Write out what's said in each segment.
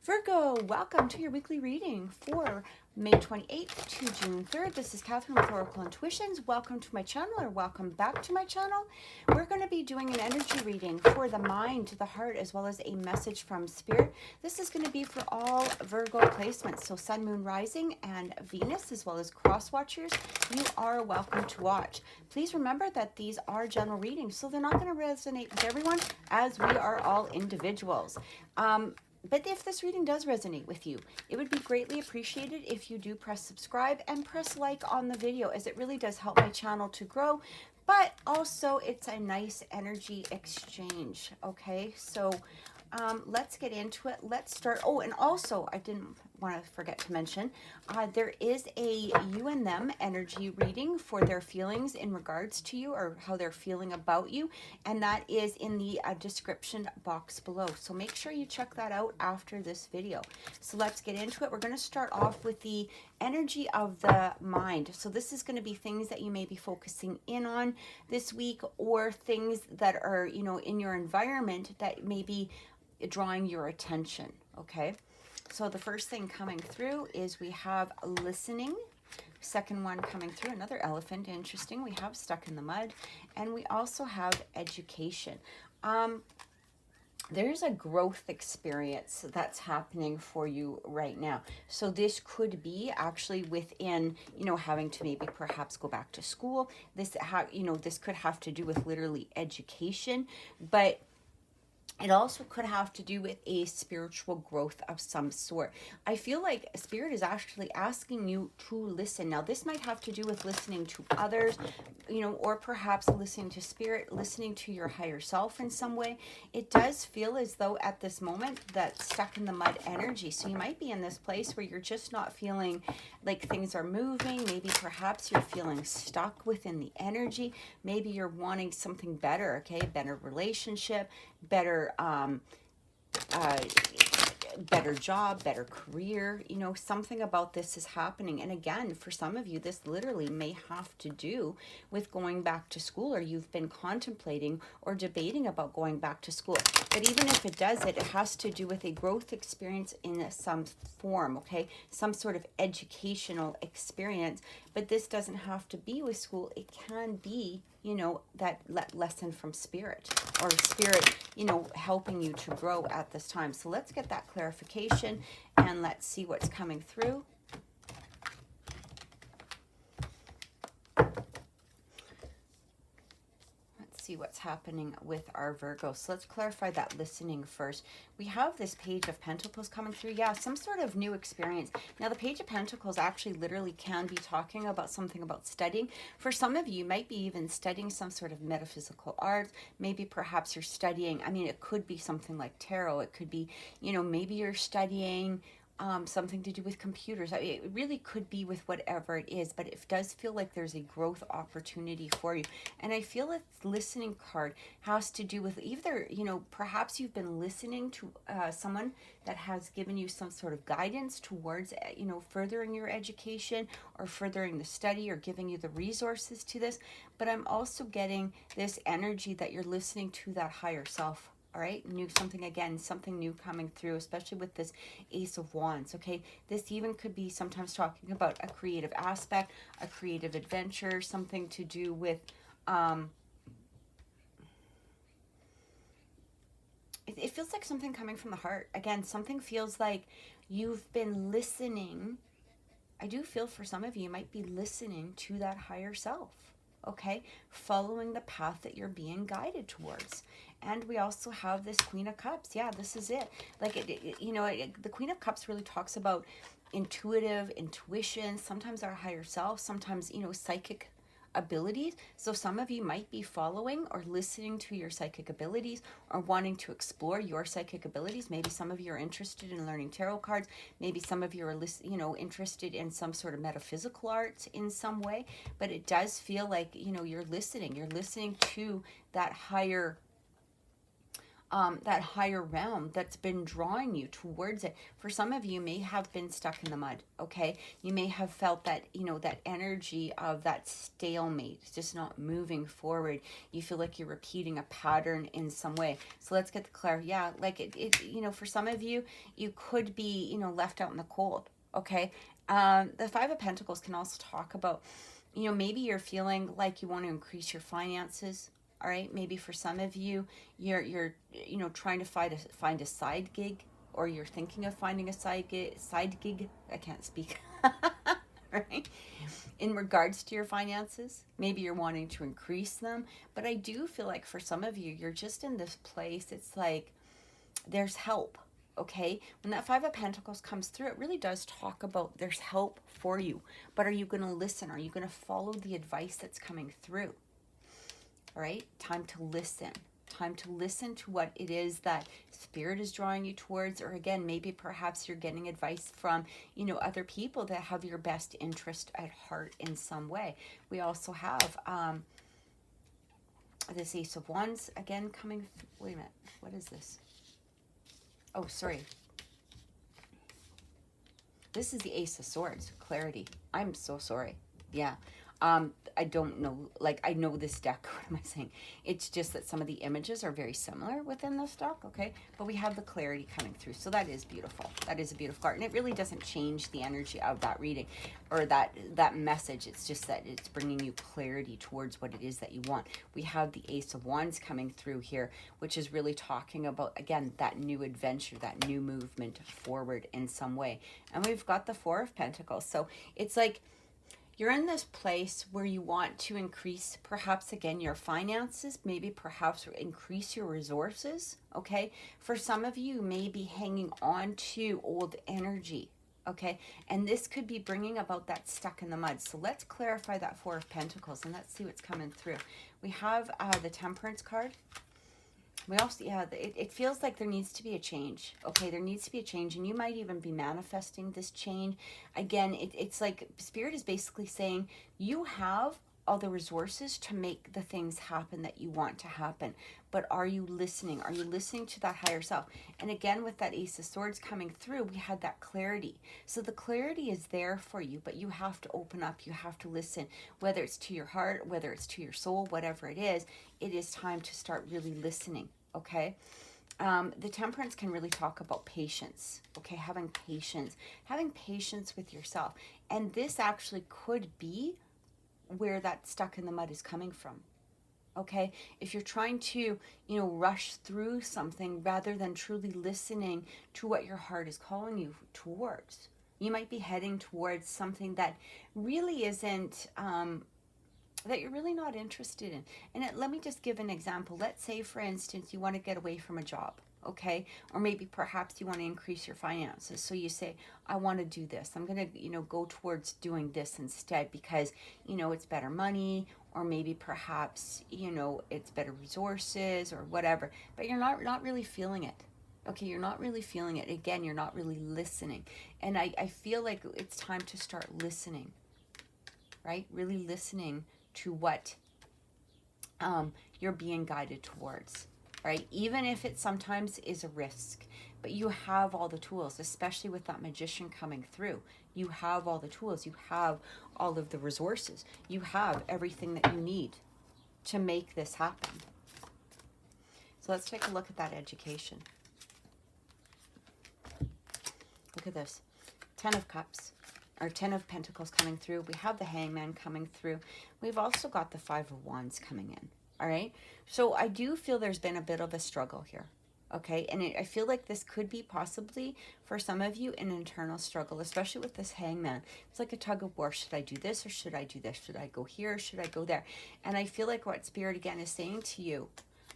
Virgo, welcome to your weekly reading for May 28th to June 3rd. This is Catherine with Oracle Intuitions. Welcome to my channel, or welcome back to my channel. We're going to be doing an energy reading for the mind, the heart, as well as a message from Spirit. This is going to be for all Virgo placements, so Sun, Moon, Rising, and Venus, as well as cross watchers. You are welcome to watch. Please remember that these are general readings, so they're not going to resonate with everyone, as we are all individuals. But if this reading does resonate with you, it would be greatly appreciated if you do press subscribe and press like on the video, as it really does help my channel to grow. But also, it's a nice energy exchange. Okay, so let's get into it. Let's start. Oh, and also, I didn't want to forget to mention, there is a you and them energy reading for their feelings in regards to you, or how they're feeling about you, and that is in the description box below. So make sure you check that out after this video. So let's get into it. We're going to start off with the energy of the mind. So this is going to be things that you may be focusing in on this week, or things that are, you know, in your environment that may be drawing your attention. Okay, so the first thing coming through is we have listening. Second one coming through, another elephant. Interesting. We have stuck in the mud, and we also have education. There's a growth experience that's happening for you right now. So this could be actually within, you know, having to maybe perhaps go back to school. This could have to do with literally education, but it also could have to do with a spiritual growth of some sort. I feel like Spirit is actually asking you to listen. Now, this might have to do with listening to others, you know, or perhaps listening to Spirit, listening to your higher self in some way. It does feel as though at this moment that stuck in the mud energy. So you might be in this place where you're just not feeling like things are moving. Maybe perhaps you're feeling stuck within the energy. Maybe you're wanting something better, okay? Better relationship, better better job, better career, you know, something about this is happening. And again, for some of you, this literally may have to do with going back to school, or you've been contemplating or debating about going back to school. But even if it does, it has to do with a growth experience in some form, okay? Some sort of educational experience. But this doesn't have to be with school. It can be, you know, that lesson from Spirit, or Spirit, you know, helping you to grow at this time. So let's get that clarification, and let's see what's coming through. See what's happening with our Virgo. So let's clarify that listening first. We have this Page of Pentacles coming through. Yeah, some sort of new experience. Now, the Page of Pentacles actually literally can be talking about something about studying. For some of you, you might be even studying some sort of metaphysical art. Maybe perhaps you're studying, I mean, it could be something like tarot. It could be, you know, maybe you're studying something to do with computers. I mean, it really could be with whatever it is, but it does feel like there's a growth opportunity for you. And I feel that listening card has to do with either, you know, perhaps you've been listening to someone that has given you some sort of guidance towards, you know, furthering your education or furthering the study, or giving you the resources to this. But I'm also getting this energy that you're listening to that higher self. All right, something new coming through, especially with this Ace of Wands, okay? This even could be sometimes talking about a creative aspect, a creative adventure, something to do with, it feels like something coming from the heart. Again, something feels like you've been listening. I do feel for some of you, you might be listening to that higher self, okay? Following the path that you're being guided towards. And we also have this Queen of Cups. Yeah, this is it. Like, the Queen of Cups really talks about intuition, sometimes our higher self, sometimes, you know, psychic abilities. So some of you might be following or listening to your psychic abilities, or wanting to explore your psychic abilities. Maybe some of you are interested in learning tarot cards. Maybe some of you are, you know, interested in some sort of metaphysical arts in some way. But it does feel like, you know, you're listening to that higher that higher realm that's been drawing you towards it. For some of you may have been stuck in the mud, okay? You may have felt that, that energy of that stalemate, just not moving forward. You feel like you're repeating a pattern in some way. So let's get the clarity. Yeah, like for some of you, you could be, left out in the cold, okay? The Five of Pentacles can also talk about, maybe you're feeling like you want to increase your finances. All right, maybe for some of you, you're trying to find a side gig, or you're thinking of finding a side gig. I can't speak. Right? In regards to your finances, maybe you're wanting to increase them, but I do feel like for some of you, you're just in this place. It's like there's help. Okay, when that Five of Pentacles comes through, it really does talk about there's help for you, but are you going to listen? Are you going to follow the advice that's coming through? All right, time to listen. Time to listen to what it is that Spirit is drawing you towards, or again, maybe perhaps you're getting advice from, other people that have your best interest at heart in some way. We also have this Ace of Wands again coming. Wait a minute, what is this? Oh, sorry. This is the Ace of Swords, clarity. I'm so sorry. Yeah. I don't know, like, I know this deck, what am I saying? It's just that some of the images are very similar within this deck, okay? But we have the clarity coming through, so that is beautiful. That is a beautiful card, and it really doesn't change the energy of that reading or that message. It's just that it's bringing you clarity towards what it is that you want. We have the Ace of Wands coming through here, which is really talking about, again, that new adventure, that new movement forward in some way. And we've got the Four of Pentacles, so it's like, you're in this place where you want to increase, perhaps, again, your finances, maybe perhaps increase your resources, okay? For some of you, maybe hanging on to old energy, okay? And this could be bringing about that stuck in the mud. So let's clarify that Four of Pentacles, and let's see what's coming through. We have the Temperance card. We also, yeah, it feels like there needs to be a change. Okay, there needs to be a change, and you might even be manifesting this change. Again, it's like Spirit is basically saying you have all the resources to make the things happen that you want to happen. But are you listening? Are you listening to that higher self? And again, with that Ace of Swords coming through, we had that clarity. So the clarity is there for you, but you have to open up. You have to listen, whether it's to your heart, whether it's to your soul, whatever it is time to start really listening. Okay, the Temperance can really talk about patience. Okay, having patience with yourself, and this actually could be where that stuck in the mud is coming from. Okay, if you're trying to, rush through something rather than truly listening to what your heart is calling you towards, you might be heading towards something that really isn't. That you're really not interested in. And let me just give an example. Let's say, for instance, you want to get away from a job, okay? Or maybe perhaps you want to increase your finances. So you say, I want to do this. I'm going to, go towards doing this instead because, it's better money, or maybe perhaps, it's better resources or whatever. But you're not really feeling it. Okay, you're not really feeling it. Again, you're not really listening. And I feel like it's time to start listening, right? Really listening to what you're being guided towards, right? Even if it sometimes is a risk, but you have all the tools, especially with that Magician coming through. You have all the tools. You have all of the resources. You have everything that you need to make this happen. So let's take a look at that education. Look at this. 10 of Cups. Our 10 of Pentacles coming through. We have the Hangman coming through. We've also got the 5 of Wands coming in. All right. So I do feel there's been a bit of a struggle here. Okay. And I feel like this could be possibly for some of you an internal struggle, especially with this Hangman. It's like a tug of war. Should I do this or should I do this? Should I go here or should I go there? And I feel like what Spirit again is saying to you,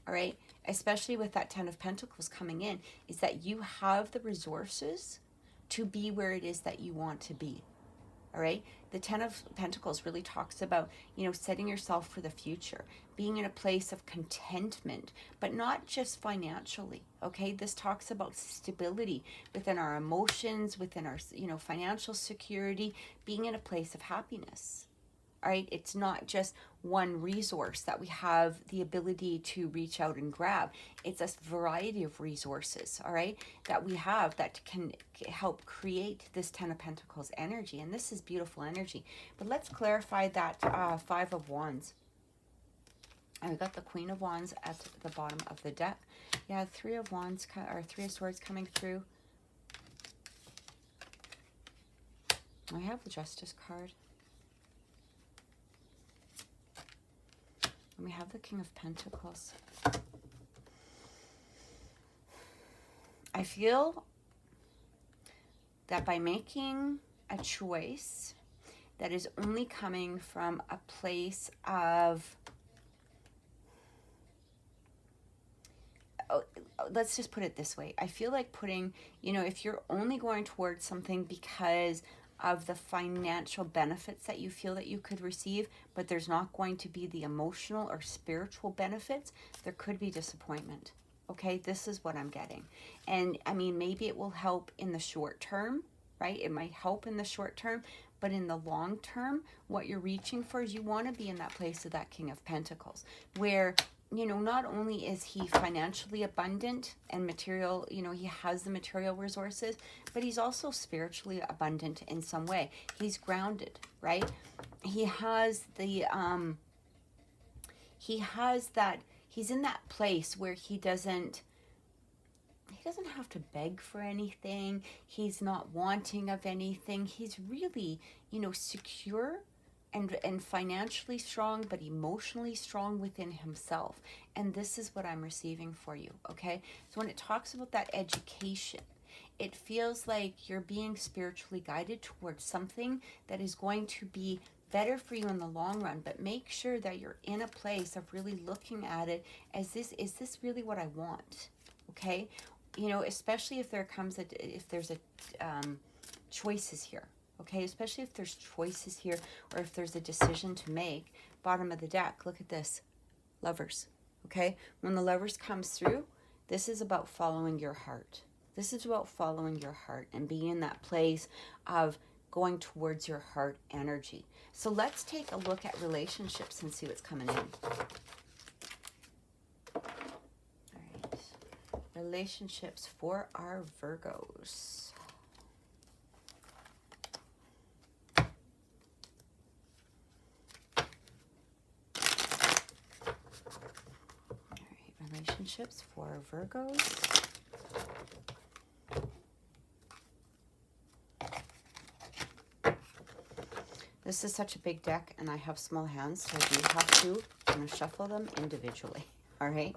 all right, especially with that 10 of Pentacles coming in, is that you have the resources to be where it is that you want to be. All right. The 10 of Pentacles really talks about, setting yourself for the future, being in a place of contentment, but not just financially. Okay. This talks about stability within our emotions, within our, financial security, being in a place of happiness. All right, it's not just one resource that we have the ability to reach out and grab. It's a variety of resources, all right, that we have that can help create this Ten of Pentacles energy. And this is beautiful energy. But let's clarify that Five of Wands. And we got the Queen of Wands at the bottom of the deck. Yeah, Three of Wands, or Three of Swords coming through. I have the Justice card. And we have the King of Pentacles. I feel that by making a choice that is only coming from a place of, let's just put it this way. I feel like putting, you know, if you're only going towards something because of the financial benefits that you feel that you could receive, but there's not going to be the emotional or spiritual benefits, there could be disappointment. Okay, this is what I'm getting. And I mean, maybe it will help in the short term, right? It might help in the short term, but in the long term, what you're reaching for is you want to be in that place of that King of Pentacles, where, you know, not only is he financially abundant and material, you know, he has the material resources, but he's also spiritually abundant in some way. He's grounded, right? He has the, he's in that place where he doesn't have to beg for anything. He's not wanting of anything. He's really, you know, secure and financially strong, but emotionally strong within himself. And this is what I'm receiving for you, okay? So when it talks about that education, it feels like you're being spiritually guided towards something that is going to be better for you in the long run, but make sure that you're in a place of really looking at it as is this really what I want, okay? You know, especially if there's choices here. Okay, especially if there's choices here or if there's a decision to make. Bottom of the deck, look at this. Lovers, okay? When the Lovers comes through, this is about following your heart. This is about following your heart and being in that place of going towards your heart energy. So let's take a look at relationships and see what's coming in. All right. Relationships for our Virgos. Relationships for Virgos. This is such a big deck and I have small hands, so I do have to, I'm going to shuffle them individually. All right.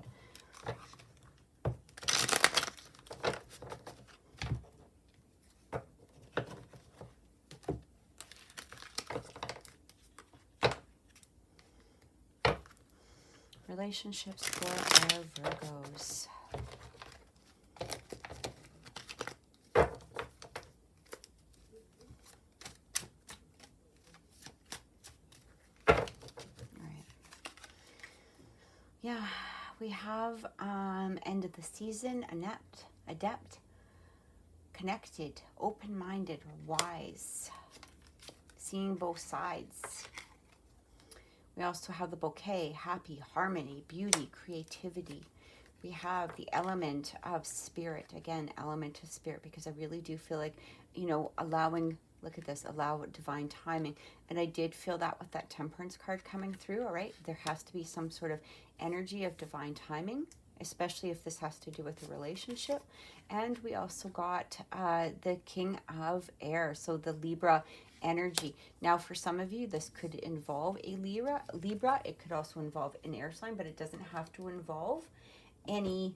Relationships for our Virgos. All right. Yeah, we have end of the season, adept, connected, open-minded, wise, seeing both sides. We also have the bouquet, happy, harmony, beauty, creativity. We have the element of spirit. Again, element of spirit, because I really do feel like, you know, allowing, look at this, allow divine timing. And I did feel that with that Temperance card coming through, all right? There has to be some sort of energy of divine timing, especially if this has to do with a relationship. And we also got the King of Air, so the Libra energy. Now, for some of you, this could involve a Libra. It could also involve an air sign, but it doesn't have to involve any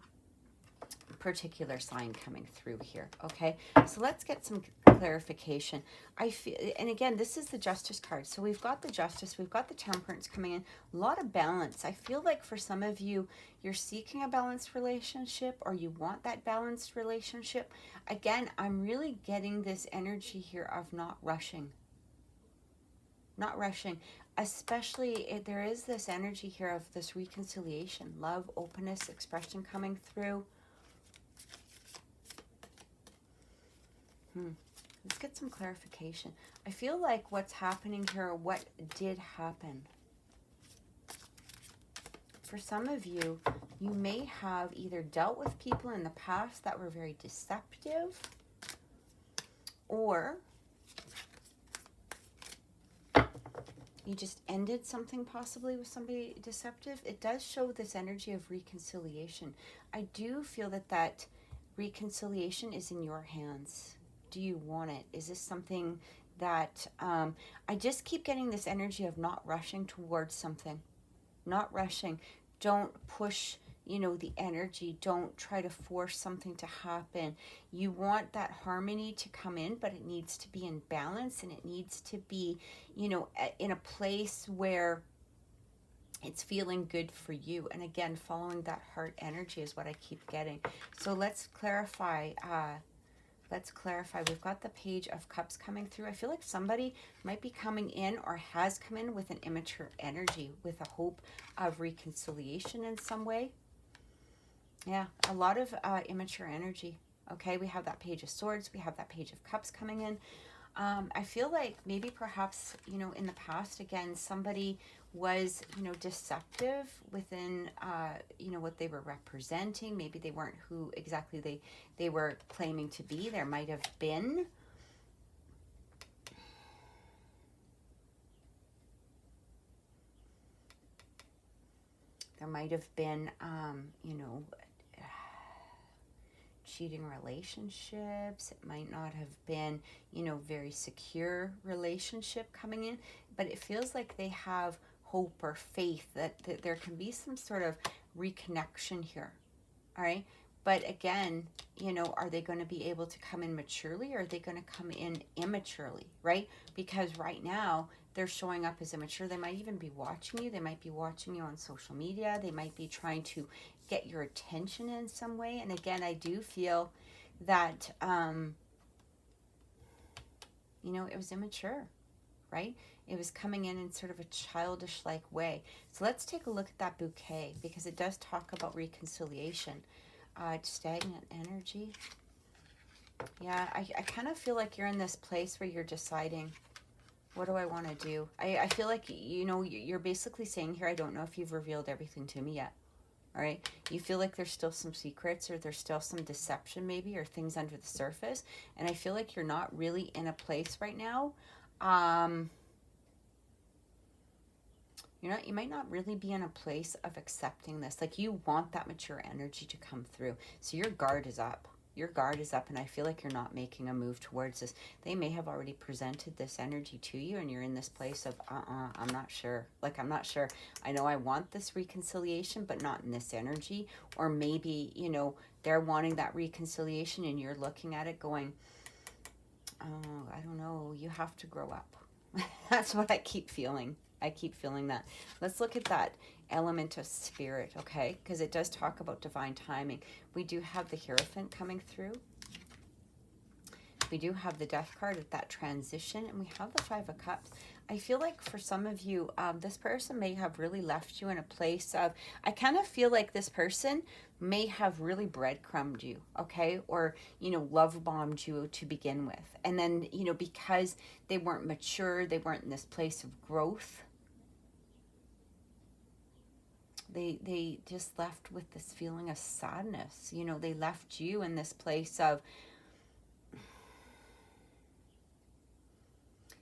particular sign coming through here. Okay, so let's get some clarification. I feel, and again, this is the Justice card. So we've got the Justice, we've got the Temperance coming in, a lot of balance. I feel like for some of you, you're seeking a balanced relationship or you want that balanced relationship. Again, I'm really getting this energy here of not rushing. Not rushing, especially if there is this energy here of this reconciliation, love, openness, expression coming through. Let's get some clarification. I feel like what's happening here, what did happen? For some of you, you may have either dealt with people in the past that were very deceptive, or you just ended something possibly with somebody deceptive. It does show this energy of reconciliation. I do feel that that reconciliation is in your hands. Do you want it? Is this something that, I just keep getting this energy of not rushing towards something. Not rushing. Don't push, you know, the energy. Don't try to force something to happen. You want that harmony to come in, but it needs to be in balance, and it needs to be, you know, in a place where it's feeling good for you. And again, following that heart energy is what I keep getting. So let's clarify. We've got the Page of Cups coming through. I feel like somebody might be coming in or has come in with an immature energy, with a hope of reconciliation in some way. Yeah, a lot of immature energy. Okay, we have that Page of Swords. We have that Page of Cups coming in. I feel like maybe perhaps, you know, in the past, again, somebody was, you know, deceptive within, you know, what they were representing. Maybe they weren't who exactly they were claiming to be. There might have been. You know, cheating relationships. It might not have been, you know, very secure relationship coming in, but it feels like they have hope or faith that there can be some sort of reconnection here. All right. But again, you know, are they going to be able to come in maturely, or are they going to come in immaturely, right? Because right now they're showing up as immature. They might even be watching you. They might be watching you on social media. They might be trying to get your attention in some way. And again, I do feel that, you know, it was immature, right? It was coming in sort of a childish-like way. So let's take a look at that bouquet, because it does talk about reconciliation. Stagnant energy. Yeah, I kind of feel like you're in this place where you're deciding, what do I want to do? I feel like, you know, you're basically saying here, I don't know if you've revealed everything to me yet. All right. You feel like there's still some secrets, or there's still some deception maybe, or things under the surface. And I feel like you're not really in a place right now. You might not really be in a place of accepting this. Like, you want that mature energy to come through. So your guard is up. Your guard is up, and I feel like you're not making a move towards this. They may have already presented this energy to you, and you're in this place of, I'm not sure. Like, I'm not sure. I know I want this reconciliation, but not in this energy. Or maybe, you know, they're wanting that reconciliation, and you're looking at it going, oh, I don't know. You have to grow up. That's what I keep feeling. I keep feeling that. Let's look at that element of spirit, okay? Because it does talk about divine timing. We do have the Hierophant coming through. We do have the Death card at that transition, and we have the Five of Cups. I feel like for some of you, this person may have really left you in a place of, I kind of feel like this person may have really breadcrumbed you, okay? Or, you know, love bombed you to begin with. And then, you know, because they weren't mature, they weren't in this place of growth, they just left with this feeling of sadness. You know, they left you in this place of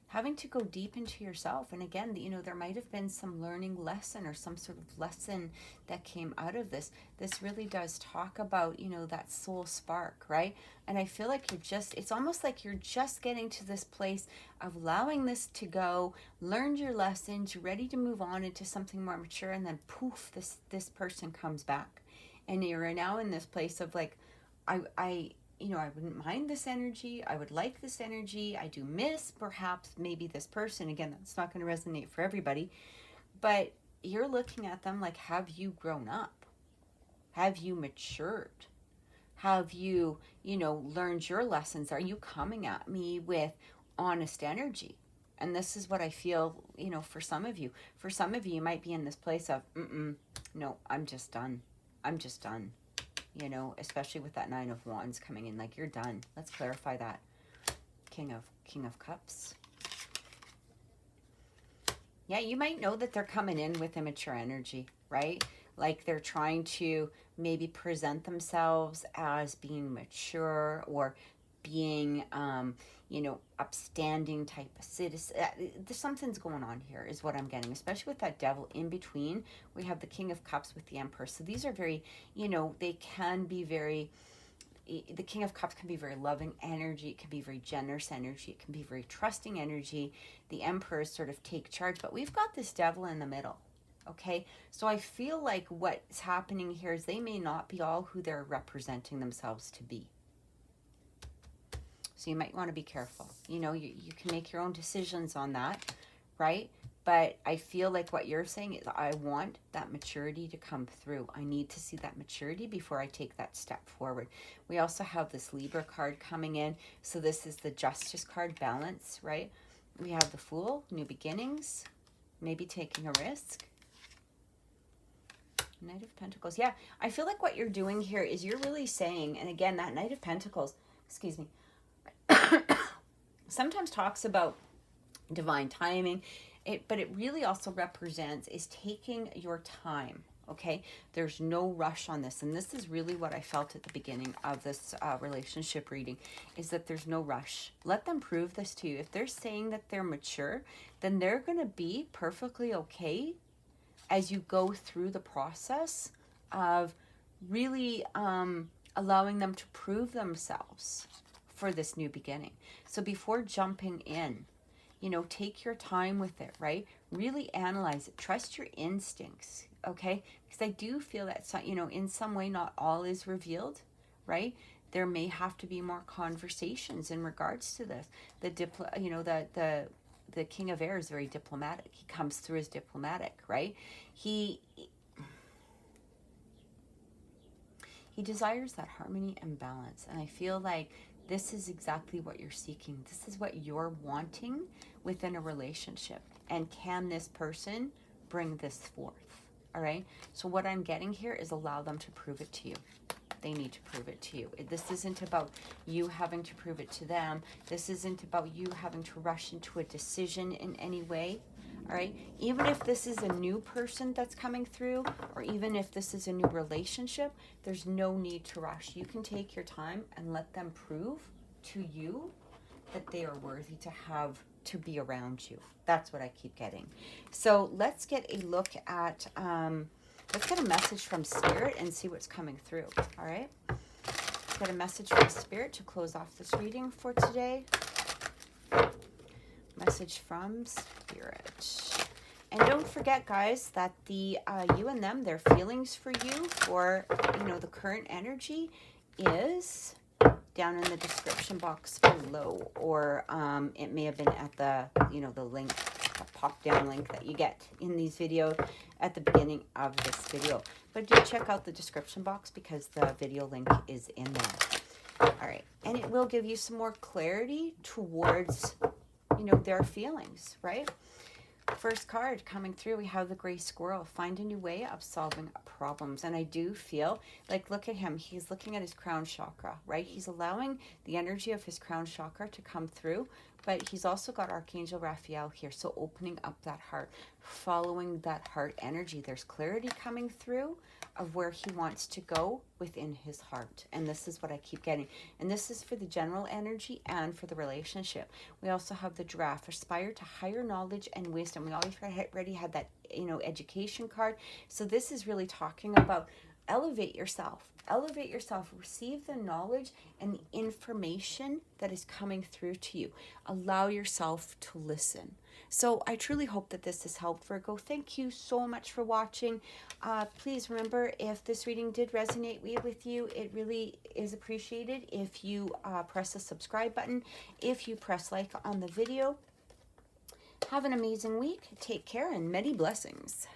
having to go deep into yourself. And again, you know, there might have been some learning lesson or some sort of lesson that came out of this. This really does talk about, you know, that soul spark, right? And I feel like it's almost like you're just getting to this place of allowing this to go, learned your lessons, you're ready to move on into something more mature, and then poof, this person comes back. And you're now in this place of like, you know, I wouldn't mind this energy. I would like this energy. I do miss perhaps maybe this person. Again, that's not going to resonate for everybody. But you're looking at them like, have you grown up? Have you matured? Have you, you know, learned your lessons? Are you coming at me with honest energy? And this is what I feel, you know, for some of you. For some of you, you might be in this place of, no, I'm just done. I'm just done. You know, especially with that Nine of Wands coming in, like, you're done. Let's clarify that. King of Cups. Yeah, you might know that they're coming in with immature energy, right? Like they're trying to maybe present themselves as being mature or being, you know, upstanding type of citizen. Something's going on here is what I'm getting, especially with that devil in between. We have the King of Cups with the Emperor. So these are very, you know, they can be very, the King of Cups can be very loving energy. It can be very generous energy. It can be very trusting energy. The Emperors sort of take charge, but we've got this devil in the middle. Okay, so I feel like what's happening here is they may not be all who they're representing themselves to be. So you might want to be careful. You know, you can make your own decisions on that, right? But I feel like what you're saying is I want that maturity to come through. I need to see that maturity before I take that step forward. We also have this Libra card coming in. So this is the Justice card, balance, right? We have the Fool, new beginnings, maybe taking a risk. Knight of Pentacles. Yeah, I feel like what you're doing here is you're really saying, and again, that Knight of Pentacles, excuse me, sometimes talks about divine timing, but it really also represents is taking your time, okay? There's no rush on this, and this is really what I felt at the beginning of this relationship reading, is that there's no rush. Let them prove this to you. If they're saying that they're mature, then they're going to be perfectly okay as you go through the process of really allowing them to prove themselves for this new beginning. So before jumping in, you know, take your time with it, right? Really analyze it. Trust your instincts, okay? Because I do feel that, you know, in some way not all is revealed, right? There may have to be more conversations in regards to this. The King of Air is very diplomatic. He comes through as diplomatic, right? He desires that harmony and balance. And I feel like this is exactly what you're seeking. This is what you're wanting within a relationship. And can this person bring this forth? All right? So what I'm getting here is allow them to prove it to you. They need to prove it to you. This isn't about you having to prove it to them. This isn't about you having to rush into a decision in any way. All right? Even if this is a new person that's coming through, or even if this is a new relationship, there's no need to rush. You can take your time and let them prove to you that they are worthy to be around you. That's what I keep getting. So let's get a look at, let's get a message from Spirit and see what's coming through. All right? Let's get a message from Spirit to close off this reading for today. Message from Spirit. And don't forget, guys, that the you and them, their feelings for you, or, you know, the current energy is down in the description box below, or it may have been at the, you know, the link, the pop down link that you get in these videos at the beginning of this video. But do check out the description box because the video link is in there. All right, and it will give you some more clarity towards, you know, their feelings, right? First card coming through, we have the Gray Squirrel. Find a new way of solving problems. And I do feel like, look at him. He's looking at his crown chakra, right? He's allowing the energy of his crown chakra to come through, but he's also got Archangel Raphael here. So opening up that heart, following that heart energy. There's clarity coming through of where he wants to go within his heart. And this is what I keep getting. And this is for the general energy and for the relationship. We also have the Giraffe. Aspire to higher knowledge and wisdom. We already had that, you know, education card. So this is really talking about elevate yourself. Elevate yourself. Receive the knowledge and the information that is coming through to you. Allow yourself to listen. So I truly hope that this has helped, Virgo. Thank you so much for watching. Please remember, if this reading did resonate with you, it really is appreciated if you press the subscribe button, if you press like on the video. Have an amazing week. Take care and many blessings.